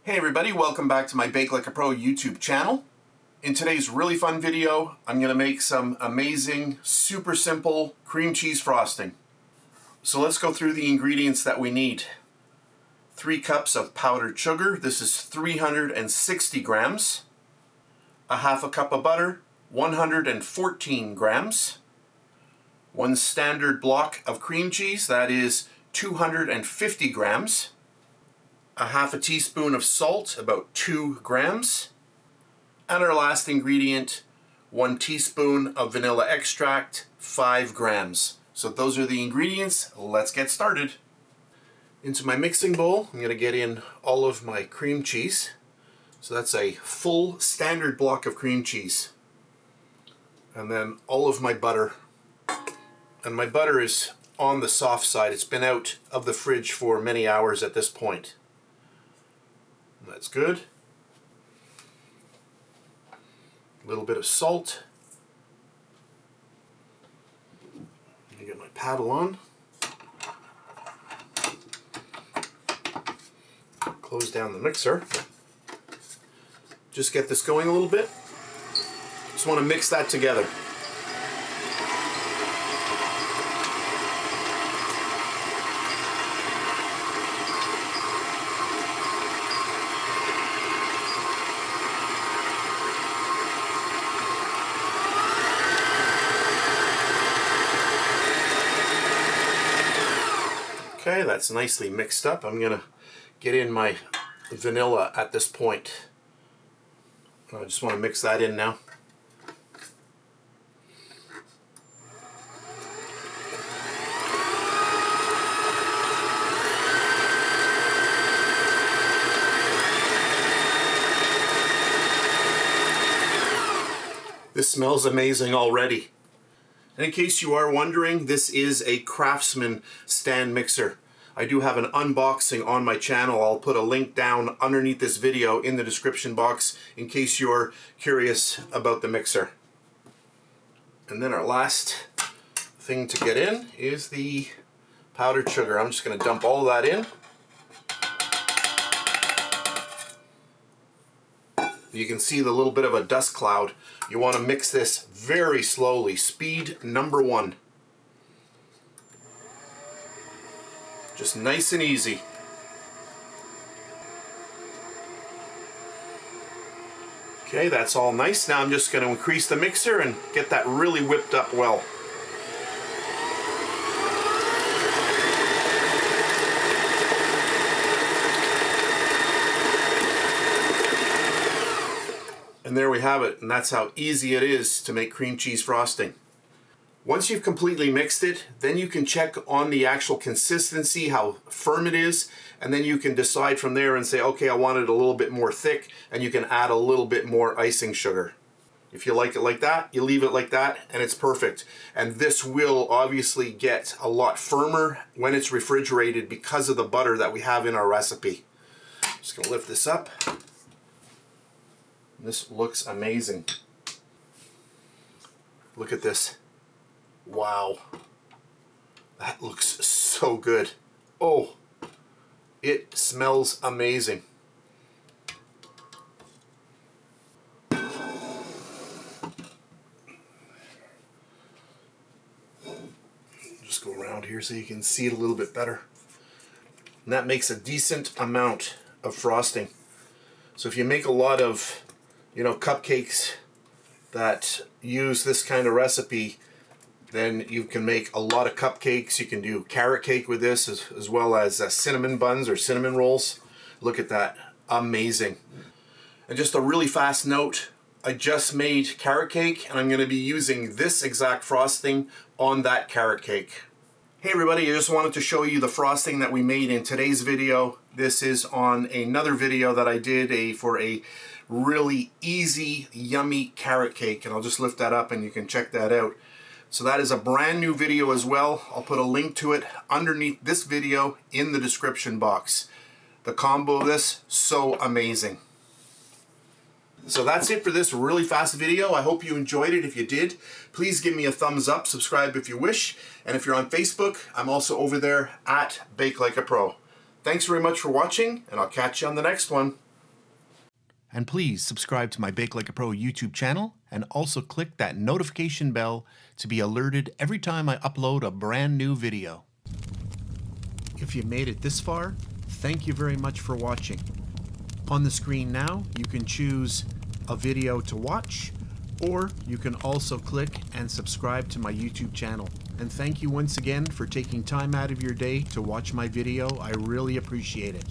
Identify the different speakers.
Speaker 1: Hey everybody, welcome back to my Bake Like a Pro YouTube channel. In today's really fun video, I'm going to make some amazing, super simple cream cheese frosting. So let's go through the ingredients that we need. 3 cups of powdered sugar, this is 360 grams. A half a cup of butter, 114 grams. 1 standard block of cream cheese, that is 250 grams. A half a teaspoon of salt, about 2 grams. And our last ingredient, 1 teaspoon of vanilla extract, 5 grams. So those are the ingredients. Let's get started. Into my mixing bowl, I'm going to get in all of my cream cheese. So that's a full standard block of cream cheese. And then all of my butter. And my butter is on the soft side. It's been out of the fridge for many hours at this point. That's good. A little bit of salt. Let me get my paddle on. Close down the mixer. Just get this going a little bit. Just want to mix that together. Okay, that's nicely mixed up. I'm going to get in my vanilla at this point. I just want to mix that in now. This smells amazing already. And in case you are wondering, this is a Craftsman stand mixer. I do have an unboxing on my channel. I'll put a link down underneath this video in the description box in case you're curious about the mixer. And then our last thing to get in is the powdered sugar. I'm just going to dump all that in. You can see the little bit of a dust cloud. You want to mix this very slowly. Speed number 1. Just nice and easy. Okay, that's all nice. Now I'm just going to increase the mixer and get that really whipped up well. And there we have it, and that's how easy it is to make cream cheese frosting. Once you've completely mixed it, then you can check on the actual consistency, how firm it is, and then you can decide from there and say, okay, I want it a little bit more thick, and you can add a little bit more icing sugar. If you like it like that, you leave it like that, and it's perfect. And this will obviously get a lot firmer when it's refrigerated because of the butter that we have in our recipe. Just gonna lift this up. This looks amazing. Look at this. Wow. That looks so good. Oh, it smells amazing. Just go around here so you can see it a little bit better. And that makes a decent amount of frosting. So if you make a lot of cupcakes that use this kind of recipe, then you can make a lot of cupcakes. You can do carrot cake with this as well as cinnamon buns or cinnamon rolls. Look at that, amazing. And just a really fast note, I just made carrot cake and I'm going to be using this exact frosting on that carrot cake. Hey everybody, I just wanted to show you the frosting that we made in today's video. This is on another video that I did for a really easy, yummy carrot cake, and I'll just lift that up and you can check that out. So that is a brand new video as well. I'll put a link to it underneath this video in the description box. The combo of this, so amazing. So that's it for this really fast video. I hope you enjoyed it. If you did, please give me a thumbs up, subscribe if you wish, and if you're on Facebook, I'm also over there at BakeLikeAPro. Thanks very much for watching, and I'll catch you on the next one. And please subscribe to my Bake Like a Pro YouTube channel and also click that notification bell to be alerted every time I upload a brand new video. If you made it this far, thank you very much for watching. On the screen now, you can choose a video to watch, or you can also click and subscribe to my YouTube channel. And thank you once again for taking time out of your day to watch my video. I really appreciate it.